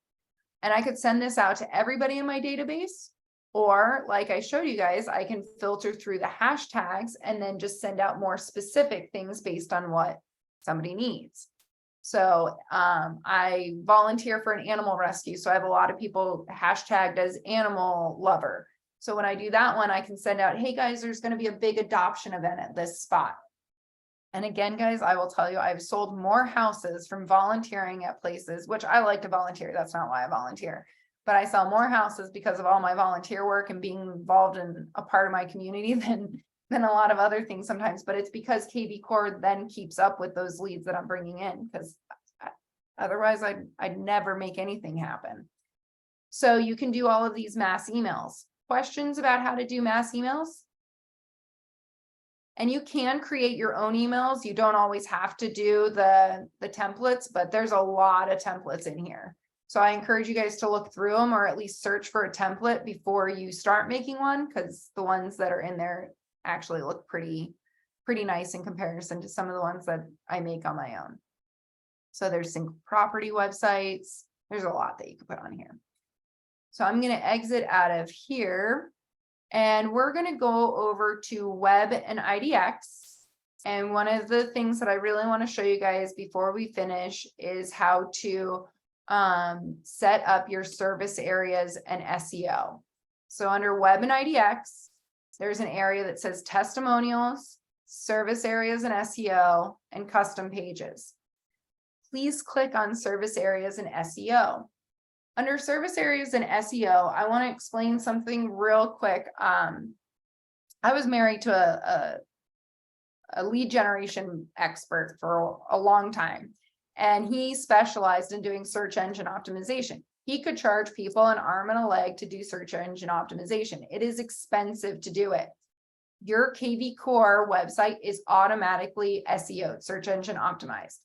S1: And I could send this out to everybody in my database, or like I showed you guys, I can filter through the hashtags and then just send out more specific things based on what somebody needs. So I volunteer for an animal rescue. So I have a lot of people hashtagged as animal lover. So when I do that one, I can send out, hey guys, there's going to be a big adoption event at this spot. And again, guys, I will tell you, I've sold more houses from volunteering at places, which I like to volunteer. That's not why I volunteer, but I sell more houses because of all my volunteer work and being involved in a part of my community than a lot of other things sometimes. But it's because KVCore then keeps up with those leads that I'm bringing in, because otherwise I'd never make anything happen. So you can do all of these mass emails. Questions about how to do mass emails? And you can create your own emails. You don't always have to do the templates, but there's a lot of templates in here. So I encourage you guys to look through them, or at least search for a template before you start making one, because the ones that are in there actually look pretty nice in comparison to some of the ones that I make on my own. So there's single property websites. There's a lot that you can put on here. So I'm going to exit out of here, and we're going to go over to web and IDX. And one of the things that I really want to show you guys before we finish is how to set up your service areas and SEO. So under web and IDX, there's an area that says testimonials, service areas and SEO, and custom pages. Please click on service areas and SEO. Under service areas and SEO, I want to explain something real quick. I was married to a lead generation expert for a long time, and he specialized in doing search engine optimization. He could charge people an arm and a leg to do search engine optimization. It is expensive to do it. Your KVCore website is automatically SEO, search engine optimized.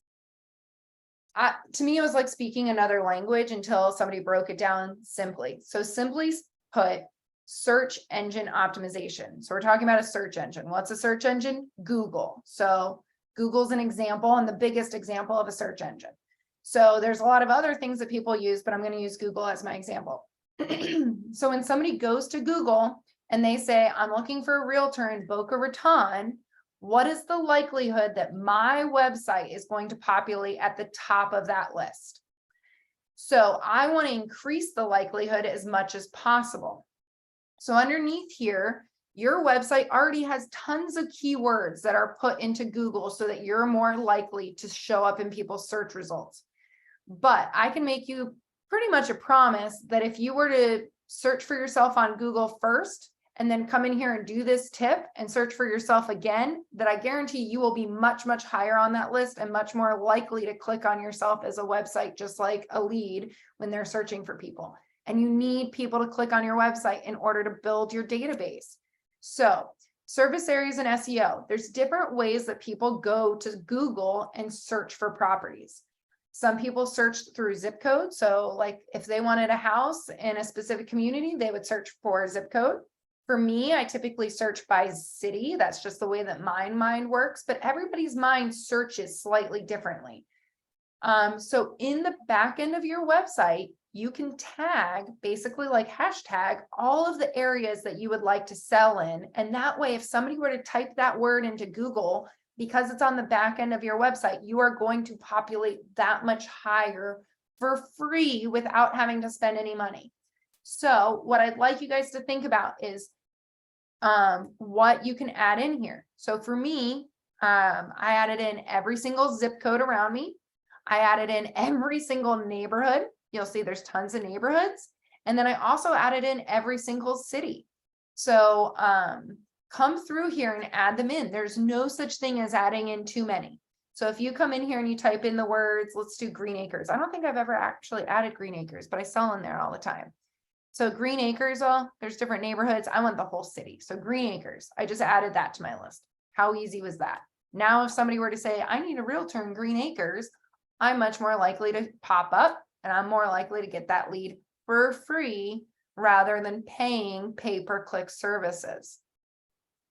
S1: To me, it was like speaking another language until somebody broke it down simply. So simply put, search engine optimization. So we're talking about a search engine. What's a search engine? Google. So Google's an example and the biggest example of a search engine. So there's a lot of other things that people use, but I'm going to use Google as my example. So when somebody goes to Google and they say, I'm looking for a realtor in Boca Raton, what is the likelihood that my website is going to populate at the top of that list? So I want to increase the likelihood as much as possible. So underneath here, your website already has tons of keywords that are put into Google so that you're more likely to show up in people's search results. But I can make you pretty much a promise that if you were to search for yourself on Google first, and then come in here and do this tip and search for yourself again, that I guarantee you will be much, much higher on that list and much more likely to click on yourself as a website, just like a lead when they're searching for people. And you need people to click on your website in order to build your database. So service areas and SEO, there's different ways that people go to Google and search for properties. Some people search through zip code. So like if they wanted a house in a specific community, they would search for zip code. For me, I typically search by city. That's just the way that my mind works, but everybody's mind searches slightly differently. So in the back end of your website, you can tag, basically like hashtag, all of the areas that you would like to sell in. And that way, if somebody were to type that word into Google, because it's on the back end of your website, you are going to populate that much higher for free without having to spend any money. So what I'd like you guys to think about is what you can add in here. So for me, I added in every single zip code around me. I added in every single neighborhood. You'll see there's tons of neighborhoods. And then I also added in every single city. So come through here and add them in. There's no such thing as adding in too many. So if you come in here and you type in the words, let's do Green Acres. I don't think I've ever actually added Green Acres, but I sell in there all the time. So Green Acres, there's different neighborhoods. I want the whole city. So Green Acres, I just added that to my list. How easy was that? Now, if somebody were to say, I need a realtor in Green Acres, I'm much more likely to pop up and I'm more likely to get that lead for free rather than paying pay-per-click services.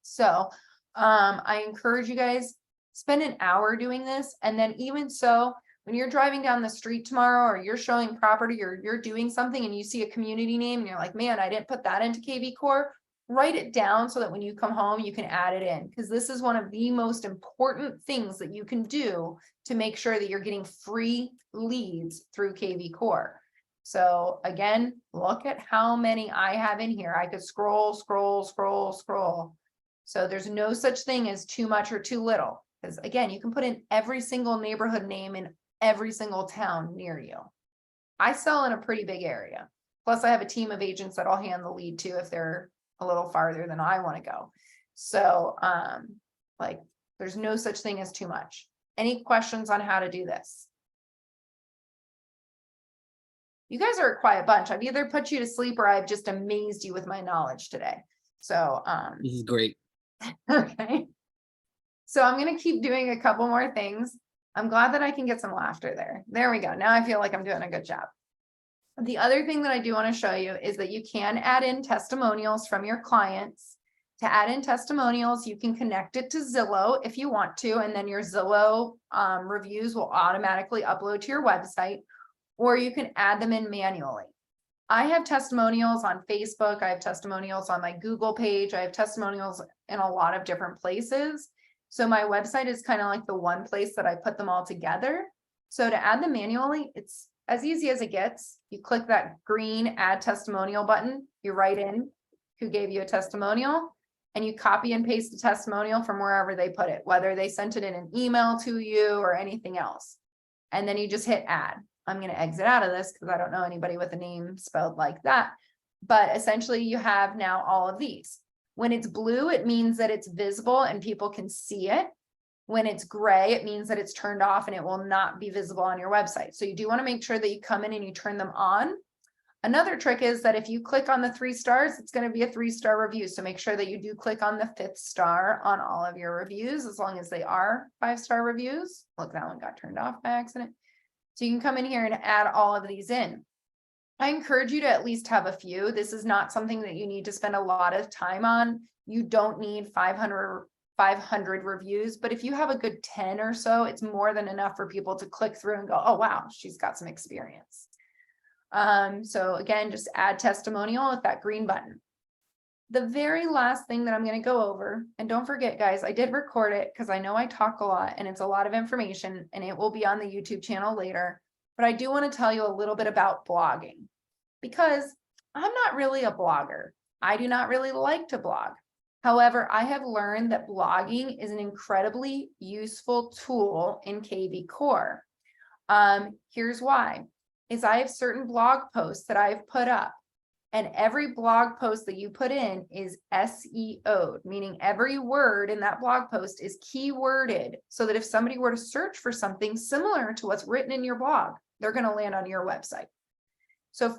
S1: So I encourage you guys, spend an hour doing this. And then even so, when you're driving down the street tomorrow, or you're showing property, or you're doing something and you see a community name and you're like, man, I didn't put that into KVCore, write it down so that when you come home, you can add it in, because this is one of the most important things that you can do to make sure that you're getting free leads through KVCore. So again, look at how many I have in here. I could scroll. So there's no such thing as too much or too little, because again, you can put in every single neighborhood name in every single town near you. I sell in a pretty big area. Plus I have a team of agents that'll hand the lead too if they're a little farther than I want to go. So like there's no such thing as too much. Any questions on how to do this? You guys are a quiet bunch. I've either put you to sleep or I've just amazed you with my knowledge today. So
S3: This is great.
S1: okay. So I'm going to keep doing a couple more things. I'm glad that I can get some laughter there. There we go. Now I feel like I'm doing a good job. The other thing that I do want to show you is that you can add in testimonials from your clients. To add in testimonials, you can connect it to Zillow if you want to, and then your Zillow reviews will automatically upload to your website, or you can add them in manually. I have testimonials on Facebook. I have testimonials on my Google page. I have testimonials in a lot of different places. So my website is kind of like the one place that I put them all together. So to add them manually, it's as easy as it gets. You click that green add testimonial button, you write in who gave you a testimonial, and you copy and paste the testimonial from wherever they put it, whether they sent it in an email to you or anything else. And then you just hit add. I'm going to exit out of this because I don't know anybody with a name spelled like that. But essentially you have now all of these. When it's blue, it means that it's visible and people can see it. When it's gray, it means that it's turned off and it will not be visible on your website. So you do want to make sure that you come in and you turn them on. Another trick is that if you click on the 3 stars, it's going to be a 3-star review. So make sure that you do click on the 5th star on all of your reviews, as long as they are 5-star reviews. Look, that one got turned off by accident. So you can come in here and add all of these in. I encourage you to at least have a few. This is not something that you need to spend a lot of time on. You don't need 500 reviews, but if you have a good 10 or so, it's more than enough for people to click through and go, oh, wow, she's got some experience. So again, just add testimonial with that green button. The very last thing that I'm going to go over, and don't forget, guys, I did record it because I know I talk a lot and it's a lot of information, and it will be on the YouTube channel later. But I do want to tell you a little bit about blogging, because I'm not really a blogger. I do not really like to blog. However, I have learned that blogging is an incredibly useful tool in KVCore. Here's why, is I have certain blog posts that I've put up, and every blog post that you put in is SEO'd, meaning every word in that blog post is keyworded, so that if somebody were to search for something similar to what's written in your blog, they're going to land on your website. So if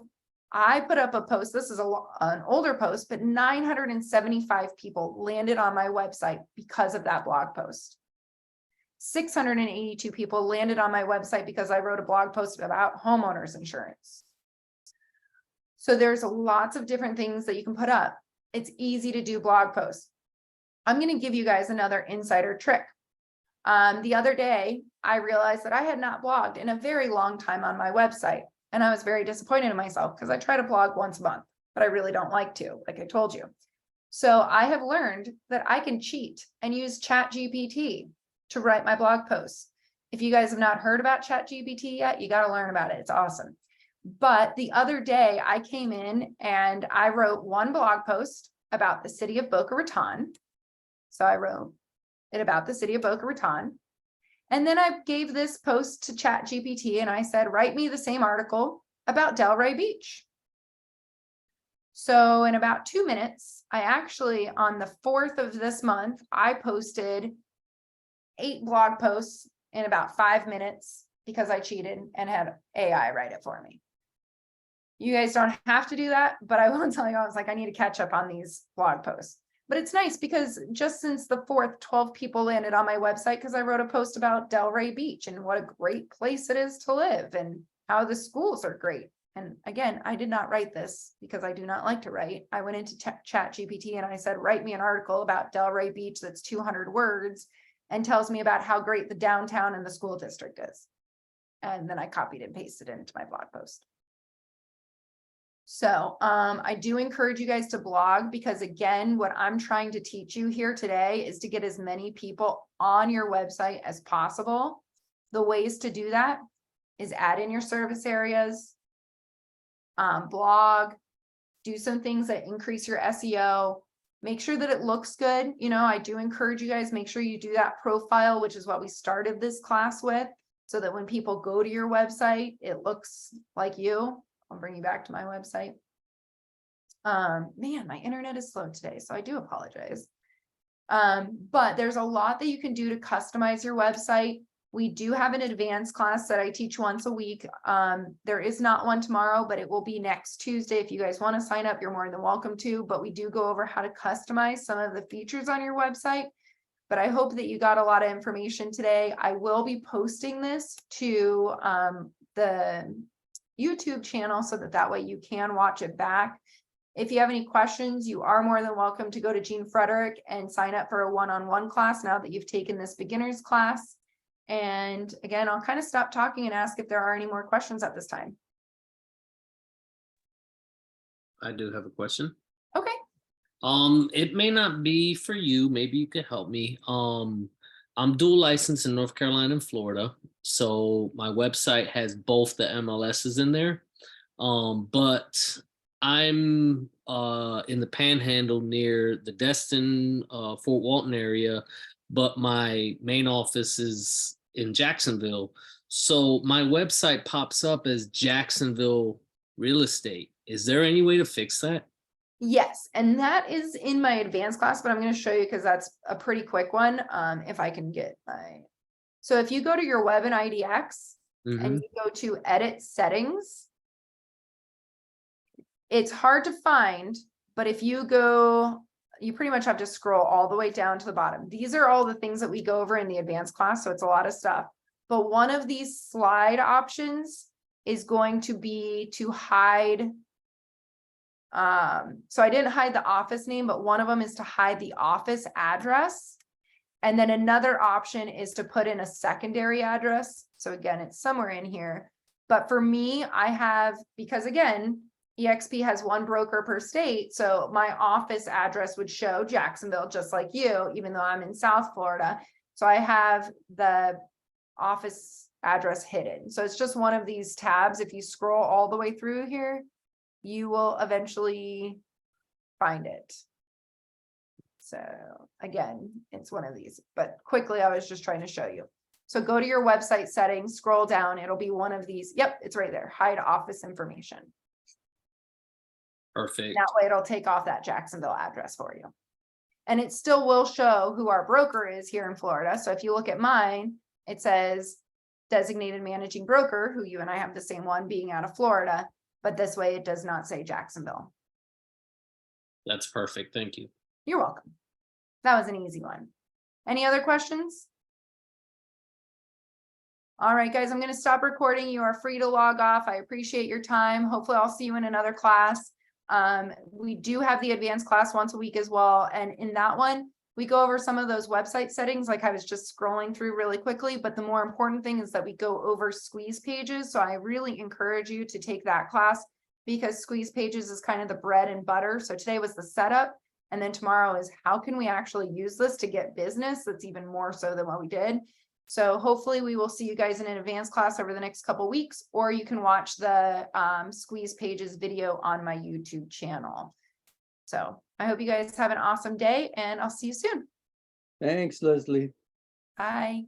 S1: I put up a post, this is an older post, but 975 people landed on my website because of that blog post. 682 people landed on my website because I wrote a blog post about homeowners insurance. So there's lots of different things that you can put up. It's easy to do blog posts. I'm going to give you guys another insider trick. The other day, I realized that I had not blogged in a very long time on my website. And I was very disappointed in myself because I try to blog once a month, but I really don't like to, like I told you. So I have learned that I can cheat and use ChatGPT to write my blog posts. If you guys have not heard about ChatGPT yet, you got to learn about it. It's awesome. But the other day I came in and I wrote one blog post about the city of Boca Raton. So I wrote it about the city of Boca Raton. And then I gave this post to ChatGPT and I said, write me the same article about Delray Beach. So in about 2 minutes, I actually, on the 4th of this month, I posted 8 blog posts in about 5 minutes because I cheated and had AI write it for me. You guys don't have to do that, but I will tell you, I was like, I need to catch up on these blog posts. But it's nice because just since the 4th, 12 people landed on my website because I wrote a post about Delray Beach and what a great place it is to live and how the schools are great. And again, I did not write this because I do not like to write. I went into Chat GPT and I said, write me an article about Delray Beach that's 200 words and tells me about how great the downtown and the school district is. And then I copied and pasted it into my blog post. So I do encourage you guys to blog because again, what I'm trying to teach you here today is to get as many people on your website as possible. The ways to do that is add in your service areas, blog, do some things that increase your SEO, make sure that it looks good. You know, I do encourage you guys, make sure you do that profile, which is what we started this class with, so that when people go to your website, it looks like you. I'll bring you back to my website. Man, my internet is slow today, so I do apologize. But there's a lot that you can do to customize your website. We do have an advanced class that I teach once a week. There is not one tomorrow, but it will be next Tuesday. If you guys want to sign up, you're more than welcome to, but we do go over how to customize some of the features on your website. But I hope that you got a lot of information today. I will be posting this to the YouTube channel so that way you can watch it back. If you have any questions, you are more than welcome to go to Jean Frederick and sign up for a one-on-one class now that you've taken this beginner's class. And again, I'll kind of stop talking and ask if there are any more questions at this time.
S3: I do have a question.
S1: Okay.
S3: It may not be for you. Maybe you could help me. I'm dual licensed in North Carolina and Florida. So my website has both the MLSs in there. But I'm in the Panhandle near the Destin, Fort Walton area, but my main office is in Jacksonville. So my website pops up as Jacksonville Real Estate. Is there any way to fix that?
S1: Yes, and that is in my advanced class, but I'm going to show you because that's a pretty quick one. If I can get my, so if you go to your web and IDX and you go to edit settings, it's hard to find, but if you go, you pretty much have to scroll all the way down to the bottom. These are all the things that we go over in the advanced class, so it's a lot of stuff. But one of these slide options is going to be to hide. So I didn't hide the office name, but one of them is to hide the office address. And then another option is to put in a secondary address. So again, it's somewhere in here. But for me, I have, because again, EXP has one broker per state. So my office address would show Jacksonville, just like you, even though I'm in South Florida. So I have the office address hidden. So it's just one of these tabs. If you scroll all the way through here, you will eventually find it. So again, it's one of these, but quickly, I was just trying to show you. So go to your website settings, scroll down, it'll be one of these. Yep, it's right there. Hide office information.
S3: Perfect.
S1: That way it'll take off that Jacksonville address for you. And it still will show who our broker is here in Florida. So if you look at mine, it says designated managing broker, who you and I have the same one, being out of Florida. But this way it does not say Jacksonville.
S3: That's perfect. Thank you.
S1: You're welcome. That was an easy one. Any other questions? All right, guys, I'm going to stop recording. You are free to log off. I appreciate your time. Hopefully I'll see you in another class. We do have the advanced class once a week as well. And in that one, we go over some of those website settings, like I was just scrolling through really quickly. But the more important thing is that we go over squeeze pages. So I really encourage you to take that class because squeeze pages is kind of the bread and butter. So today was the setup. And then tomorrow is how can we actually use this to get business that's even more so than what we did. So hopefully we will see you guys in an advanced class over the next couple of weeks, or you can watch the squeeze pages video on my YouTube channel. So I hope you guys have an awesome day and I'll see you soon.
S4: Thanks, Leslie.
S1: Bye.